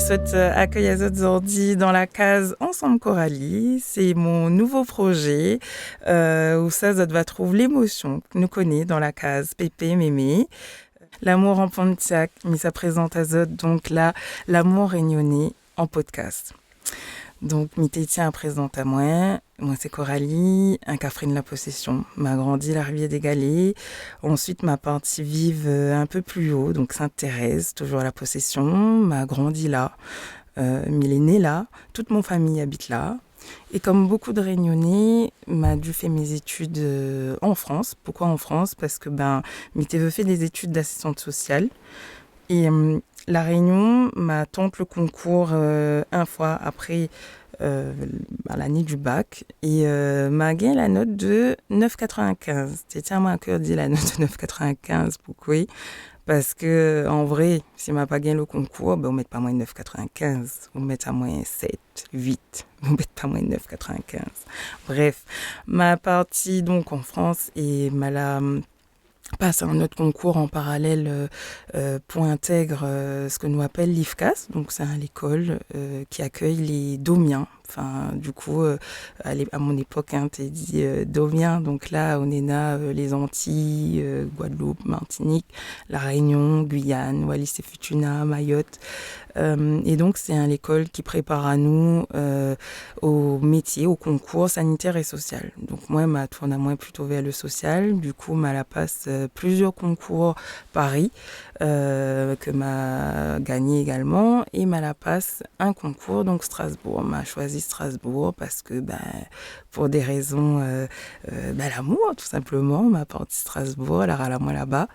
souhaite accueillir Zordi dans la case Ensemble Coralie. C'est mon nouveau projet où ça va trouver l'émotion que nous connaît dans la case Pépé, Mémé. L'amour en Pontiac, mais ça présente à Zod, donc là, l'amour réunionnais en podcast. Donc, Mitétien présente à moi. Moi, c'est Coralie, un Catherine la Possession. M'a grandi la rivière des Galets. Ensuite, ma partie vive un peu plus haut, donc Sainte-Thérèse, toujours à la Possession. M'a grandi là. Mais il est né là. Toute mon famille habite là. Et comme beaucoup de Réunionnais, m'a dû faire mes études en France. Pourquoi en France ? Parce que Mité veut faire des études d'assistante sociale. Et la Réunion m'a tenté le concours un fois après à l'année du bac et m'a gagné la note de 9,95. C'était moi à cœur dit la note de 9,95. Pourquoi ? Parce que en vrai, si m'a pas gagné le concours, on met pas moins de 9,95. On met à moins 7, 8. On met pas moins de 9,95. Bref, ma partie donc en France et passe un autre concours en parallèle pour intégrer ce que nous appelle l'IFCAS. Donc c'est l'école qui accueille les Domiens. Enfin, du coup, à mon époque, t'es dit Domiens. Donc là, on est là, les Antilles, Guadeloupe, Martinique, La Réunion, Guyane, Wallis et Futuna, Mayotte. Et donc, c'est l'école qui prépare à nous au métier, au concours sanitaire et social. Donc, moi, ma tourne à moi plutôt vers le social. Du coup, la passe plusieurs concours Paris que m'a gagné également. Et la passe un concours, donc Strasbourg. M'a choisi Strasbourg parce que, pour des raisons, l'amour, tout simplement, m'a parti Strasbourg, elle a moi là-bas.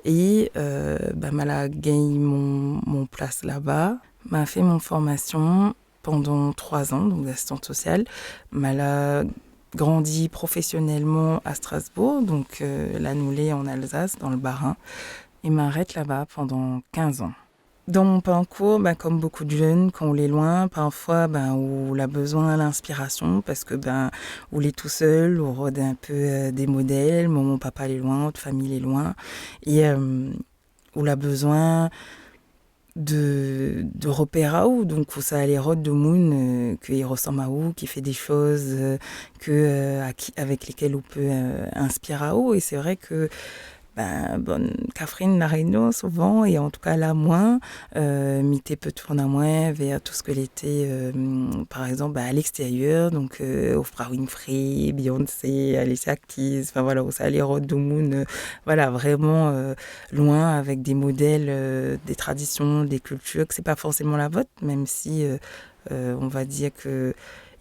Et, m'a gagné mon place là-bas. M'a fait mon formation pendant 3 ans, donc d'assistante sociale. M'a grandi professionnellement à Strasbourg, donc là, nous l'est en Alsace, dans le Bas-Rhin. Et m'arrête là-bas pendant 15 ans. Dans mon parcours, comme beaucoup de jeunes, quand on est loin, parfois, on a besoin d'inspiration parce que, on est tout seul, on rôde un peu des modèles. Mon papa est loin, notre famille est loin. Et on a besoin de repères à où. Donc, ça a les rods de Moon, qu'il ressemble à où, qui fait des choses avec lesquelles on peut inspirer à où. Et c'est vrai que Catherine la Réunion souvent et en tout cas là moins Mité peut tourner à moins vers tout ce que l'était par exemple à l'extérieur, donc Oprah Winfrey, Beyoncé, Alicia Keys, enfin voilà, ça les Rod Moon, voilà, vraiment loin avec des modèles, des traditions, des cultures que c'est pas forcément la vôtre, même si on va dire que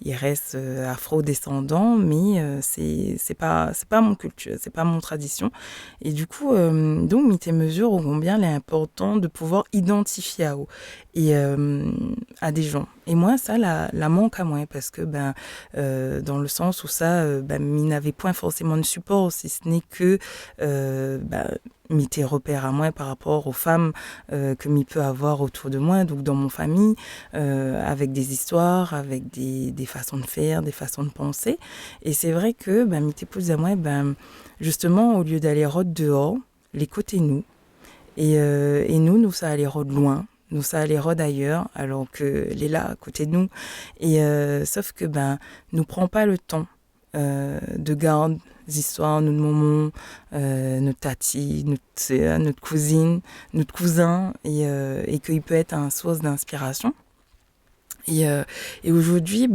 il reste afro-descendant, mais c'est pas mon culture, c'est pas mon tradition. Et du coup, donc, Mité mesure combien il est important de pouvoir identifier à eux et à des gens. Et moi, ça, la manque à moi, parce que dans le sens où ça, m'y n'avait point forcément de support, si ce n'est que Mité repère à moi par rapport aux femmes que m'y peut avoir autour de moi, donc dans mon famille, avec des histoires, avec des façons de faire, des façons de penser. Et c'est vrai que Mité pousse à moi, justement, au lieu d'aller rôde dehors, les côtés nous. Et nous, ça allait rôde loin. Nous, ça allait rôde ailleurs, alors que les là, à côté de nous. Et sauf que, nous prend pas le temps de garder des histoires, notre maman, notre tati, notre cousine, notre cousin, et qu'il peut être une source d'inspiration. Et aujourd'hui,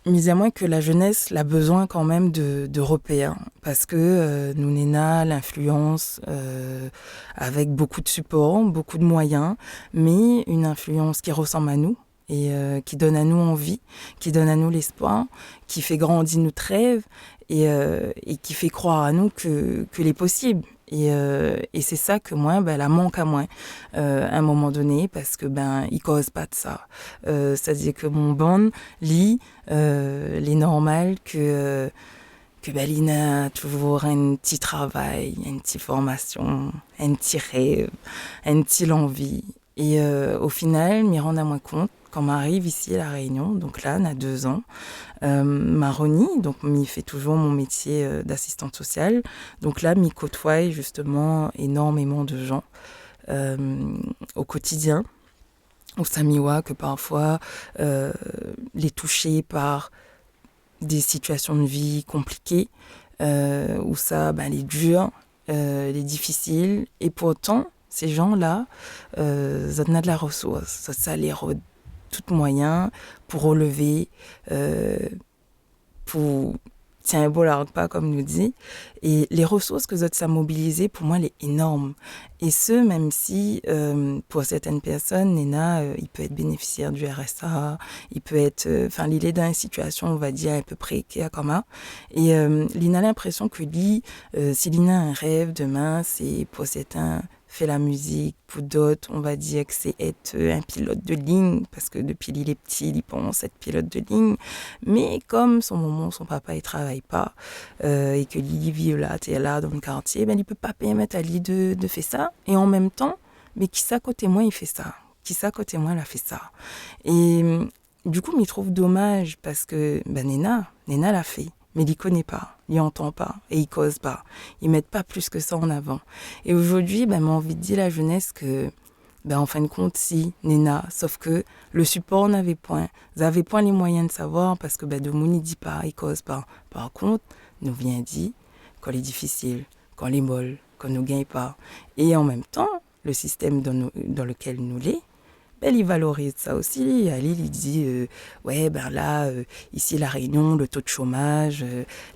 mis à moins que la jeunesse a besoin quand même de repères, parce que nous n'ena l'influence avec beaucoup de supports, beaucoup de moyens, mais une influence qui ressemble à nous et qui donne à nous envie, qui donne à nous l'espoir, qui fait grandir notre rêve et qui fait croire à nous que les possibles. Et c'est ça que moi, la manque à moi, à un moment donné, parce que il cause pas de ça. C'est-à-dire que mon bon lit, les normales que Lina a toujours un petit travail, une petite formation, un petit rêve, un petit envie. Et au final, m'y rendre à moins compte quand m'arrive ici à La Réunion, donc là, on a 2 ans, Maroni, donc m'y fait toujours mon métier d'assistante sociale. Donc là, m'y côtoie justement énormément de gens au quotidien. ou samiwa, que parfois les toucher par des situations de vie compliquées, où ça, les durs, les difficiles, et pourtant, ces gens-là, ça n'a de la ressource, ça les tout moyen pour relever, pour tiens un beau la pas comme nous dit, et les ressources que Zot a mobilisées pour moi elle est énorme, et ce même si pour certaines personnes Nena il peut être bénéficiaire du RSA, il peut être il est dans une situation on va dire un peu précaire comme ça, et Lina a l'impression que lui si Lina a un rêve demain, c'est pour certains fait la musique, pour d'autres, on va dire que c'est être un pilote de ligne, parce que depuis il est petit, il pense être pilote de ligne. Mais comme son maman, son papa, il travaille pas, et que lui vit là, t'es là dans le quartier, il peut pas permettre à lui de faire ça. Et en même temps, mais qui ça côté moi, il fait ça. Qui ça côté moi, il a fait ça. Et du coup, il trouve dommage parce que Nena l'a fait. Mais il ne connaît pas, il n'entend pas et il cause pas. Ils ne mettent pas plus que ça en avant. Et aujourd'hui, m'a envie de dire à la jeunesse que, en fin de compte, si, Nena, sauf que le support n'avait point. Ils n'avaient point les moyens de savoir parce que de moun, il dit pas, il cause pas. Par contre, nous vient dit quand il est difficile, quand il est molle, quand nous ne gagnons pas. Et en même temps, le système dans lequel nous l'est, il valorise ça aussi. Ali, il dit, ici, la Réunion, le taux de chômage,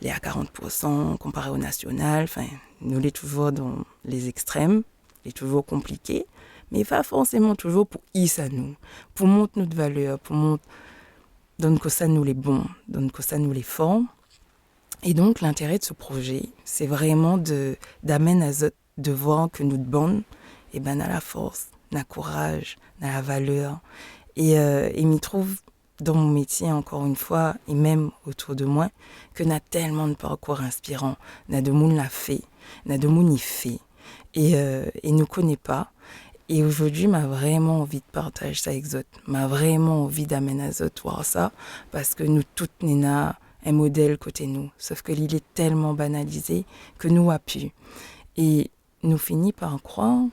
il est à 40% comparé au national. Enfin, nous, il est toujours dans les extrêmes, il est toujours compliqué, mais pas forcément toujours pour à nous, pour montrer notre valeur, pour montrer, donne que ça nous les bons, donne que ça nous les forme. Et donc, l'intérêt de ce projet, c'est vraiment d'amener à Zot, de voir que notre bande, a la force, n'a courage, n'a la valeur. Et m'y trouve dans mon métier, encore une fois, et même autour de moi, que n'a tellement de parcours inspirants. N'a de monde l'a fait, n'a de monde y fait. Et ne connaît pas. Et aujourd'hui, m'a vraiment envie de partager ça avec Zot. M'a vraiment envie d'amener à Zot voir ça, parce que nous toutes, Nena, un modèle côté nous. Sauf que il est tellement banalisé que nous a pu. Et nous finit par croire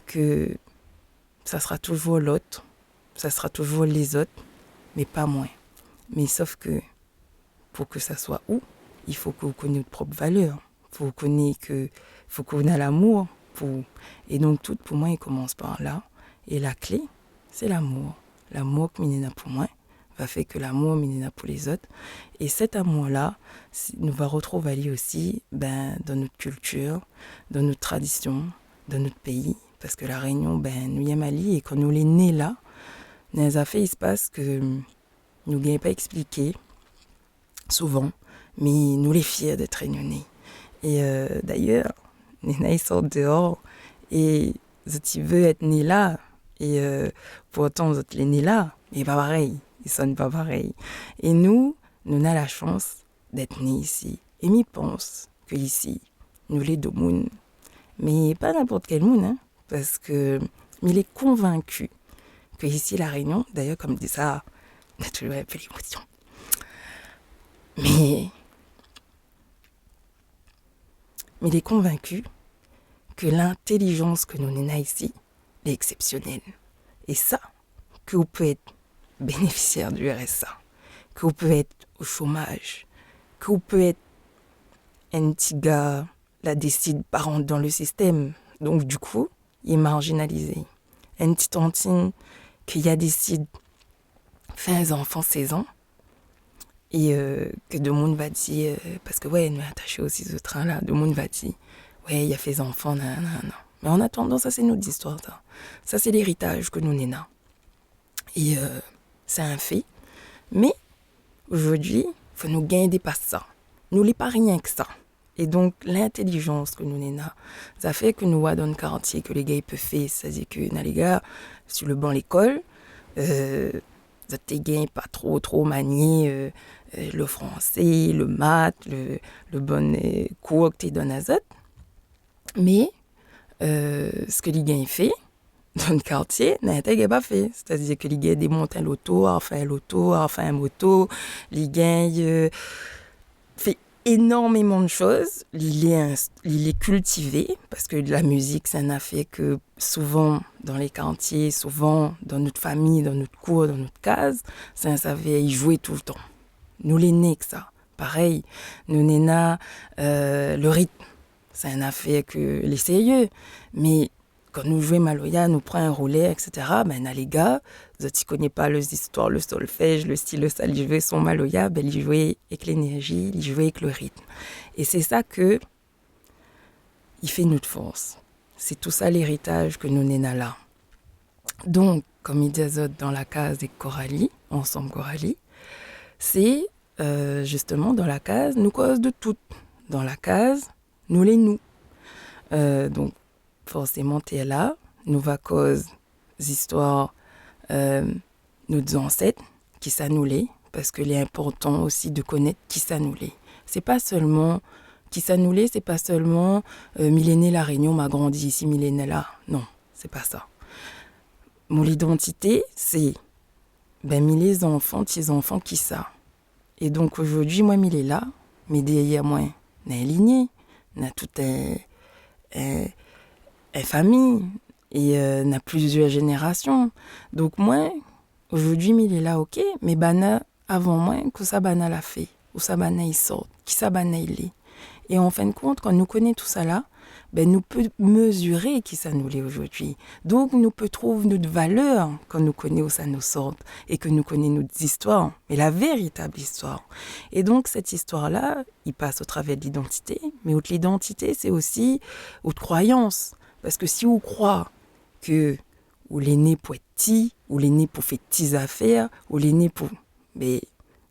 que ça sera toujours l'autre, ça sera toujours les autres, mais pas moins. Mais sauf que, pour que ça soit où, il faut qu'on connaisse notre propre valeur. Faut qu'on ait l'amour. Et donc, tout pour moi, il commence par là. Et la clé, c'est l'amour. L'amour que Minena pour moi va faire que l'amour Minena pour les autres. Et cet amour-là, nous va retrouver aussi dans notre culture, dans notre tradition, dans notre pays. Parce que la Réunion, nous y sommes allés et quand nous les nés là, dans les affaires, il se passe que nous n'avons pas expliqué souvent, mais nous les fiers d'être réunionnais. Et d'ailleurs, ils sortent dehors et ils veulent être nés là. Et pourtant, ils sont nés là, mais pas pareil. Ils sonnent pas pareil. Et nous avons la chance d'être nés ici. Et m'y pense que ici, nous les deux mouns, mais pas n'importe quel moun, hein. Parce que il est convaincu que ici la Réunion, d'ailleurs comme dit ça, on a toujours un peu l'émotion. Mais il est convaincu que l'intelligence que nous avons ici est exceptionnelle. Et ça, que vous pouvez être bénéficiaire du RSA, que vous pouvez être au chômage, que vous pouvez être un petit gars, la décide pas rentrer dans le système. Donc du coup, il est marginalisé. Une petite tantine qui a décidé faire un enfant 16 ans et que de monde va dire, parce que nous est attaché aussi ce train-là, de monde va dire, il a fait des enfants, non. Mais en attendant, ça c'est notre histoire. Ça c'est l'héritage que nous n'avons. Et c'est un fait. Mais aujourd'hui, il faut nous gagner des passes ça. Nous n'est pas rien que ça. Et donc, l'intelligence que nous avons, ça fait que nous, dans le quartier, que les gars peuvent faire, c'est-à-dire que, les gars, sur le banc l'école, ça te gagne pas trop manier le français, le maths, le bon cours que tu donnes à Zot. Mais, ce que les gars fait, dans le quartier, n'a pas fait. C'est-à-dire que les gars démontent l'auto, enfin un moto, les gars fait énormément de choses. Il est cultivé parce que la musique, ça n'a fait que souvent dans les quartiers, souvent dans notre famille, dans notre cour, dans notre case, ça savait y jouer tout le temps. Nous les nés que ça. Pareil, nous néna, le rythme, ça n'a fait que les sérieux. Mais quand nous jouons Maloya, nous prenons un roulet, etc., ben, les gars, vous ne connaissez pas les histoires, le solfège, le style, ça, ils jouaient son Maloya, ben, ils jouaient avec l'énergie, ils jouaient avec le rythme. Et c'est ça que il fait notre force. C'est tout ça l'héritage que nous néna là. Donc, comme il disait dans la case des Coralie, ensemble Coralie, c'est justement dans la case, nous cause de tout. Dans la case, nous les nous. Donc, forcément, tu es là, nous va cause histoires nos ancêtres, qui ça nous l'est, parce qu'il est important aussi de connaître qui ça nous l'est. C'est pas seulement qui ça nous l'est, c'est pas seulement millénaire la Réunion m'a grandi ici, millénaire là. Non, c'est pas ça. Mon identité, c'est les enfants, petits-enfants qui ça. Et donc aujourd'hui, moi, il est là, mais derrière moi, il y a une lignée, il y a toute une famille, et il y a plusieurs générations. Donc moi, aujourd'hui, il est là, ok, mais bana, avant moi, que ça bana l'a fait, ou ça bana il sort, qui ça bana il est. Et en fin de compte, quand nous connaissons tout ça là, ben nous peut mesurer qui ça nous l'est aujourd'hui. Donc nous peut trouver notre valeur quand nous connaissons où ça nous sort et que nous connaissons notre histoire, mais la véritable histoire. Et donc cette histoire-là, il passe au travers de l'identité, mais outre l'identité, c'est aussi autre croyance. Parce que si on croit que ou les nés pour être petits, ou les nés pour faire petites affaires, ou les nés pour... Mais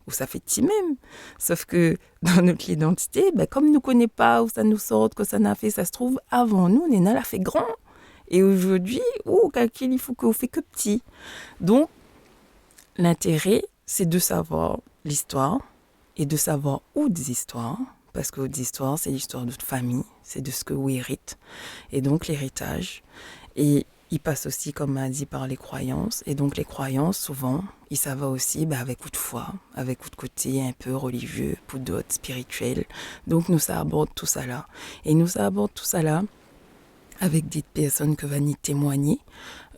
où ça fait petit même. Sauf que dans notre identité, ben, comme nous ne connaissons pas où ça nous sort, que ça n'a fait, ça se trouve, avant nous, on l'a fait grand. Et aujourd'hui, calcul, il faut qu'on fait que petit. Donc, l'intérêt, c'est de savoir l'histoire et de savoir où des histoires. Parce que l'histoire, c'est l'histoire de notre famille, c'est de ce que vous héritez. Et donc, l'héritage. Et il passe aussi, comme m'a dit, par les croyances. Et donc, les croyances, souvent, ça va aussi avec coup de foi, avec coup de côté un peu religieux, pour d'autres spirituels. Donc, nous, ça aborde tout ça là. Et nous, ça aborde tout ça là avec des personnes que va nous témoigner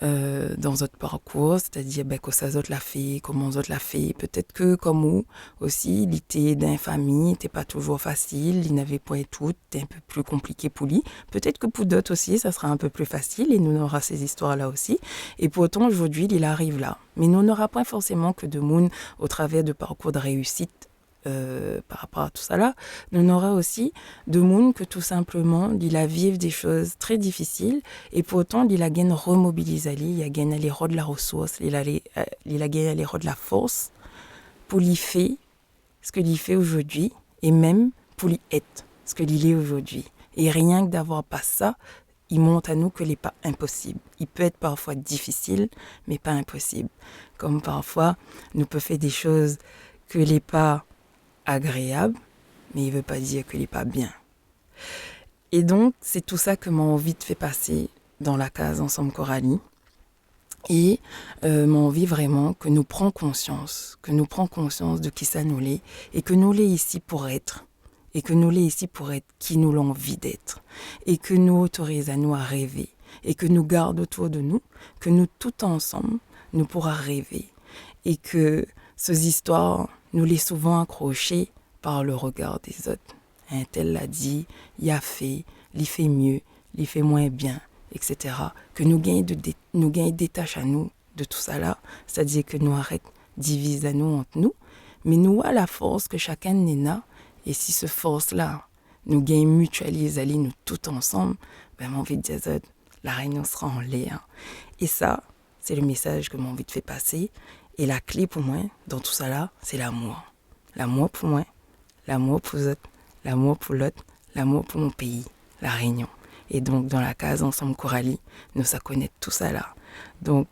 dans votre parcours, c'est-à-dire que ça autres l'a fait, comment autres l'a fait. Peut-être que comme vous aussi, il était d'une famille, n'était pas toujours facile, il n'avait pas tout, c'était un peu plus compliqué pour lui. Peut-être que pour d'autres aussi, ça sera un peu plus facile et nous on aura ces histoires-là aussi. Et pour autant, aujourd'hui, il arrive là. Mais nous n'aura pas forcément que de monde au travers de parcours de réussite par rapport à tout ça là, on aura aussi de monde que tout simplement il a vivre des choses très difficiles et pour autant il a gagné remobiliser, il a gagné les rods de la ressource, il a gagné les rods de la force pour lui faire ce que lui fait aujourd'hui et même pour lui être ce que lui est aujourd'hui. Et rien que d'avoir pas ça, il montre à nous que n'est pas impossible. Il peut être parfois difficile, mais pas impossible. Comme parfois, nous peut faire des choses que n'est pas agréable, mais il ne veut pas dire qu'il n'est pas bien. Et donc, c'est tout ça que m'a envie de faire passer dans la case Ensemble Coralie. Et m'a envie vraiment que nous prenions conscience de qui ça nous l'est, et que nous l'est ici pour être, et que nous l'est ici pour être qui nous l'avons envie d'être, et que nous autorise à nous à rêver, et que nous garde autour de nous, que nous tout ensemble, nous pourra rêver, et que ces histoires nous les souvent accrochés par le regard des autres. Un tel l'a dit, il a fait, il fait mieux, il fait moins bien, etc. Que nous gagnons détache à nous de tout ça là, c'est-à-dire que nous arrêtons divise à nous entre nous, mais nous à la force que chacun n'a, et si ce force-là, nous gagnons mutualiser aller nous tout ensemble, mon envie de dire la réunion sera en l'air. Et ça, c'est le message que mon envie de faire passer. Et la clé pour moi, dans tout ça là, c'est l'amour. L'amour pour moi, l'amour pour les autres, l'amour pour l'autre, l'amour pour mon pays, la Réunion. Et donc, dans la case Ensemble Coralie, nous ça connaît tout ça là. Donc,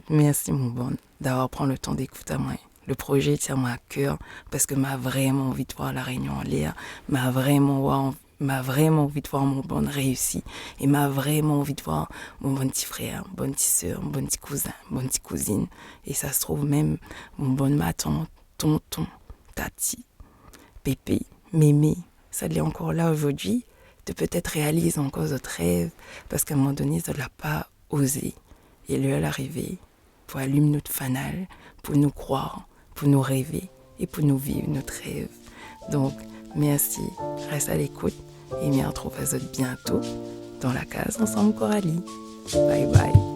merci mon bon d'avoir pris le temps d'écouter à moi. Le projet tient moi à cœur parce que m'a vraiment envie de voir la Réunion en l'air, m'a vraiment envie de voir mon bon réussi et m'a vraiment envie de voir mon bon petit frère, mon bonne petite soeur, mon bon petit cousin, mon bonne petite cousine. Et ça se trouve même mon bon ma tante, tonton, tati, pépé, Mémé, ça l'est encore là aujourd'hui, de peut-être réaliser encore notre rêve, parce qu'à un moment donné, ça ne l'a pas osé. Et lui, elle est arrivée pour allumer notre fanal, pour nous croire, pour nous rêver et pour nous vivre notre rêve. Donc, merci, reste à l'écoute et me retrouve bientôt dans la case Ensemble Coralie. Bye bye.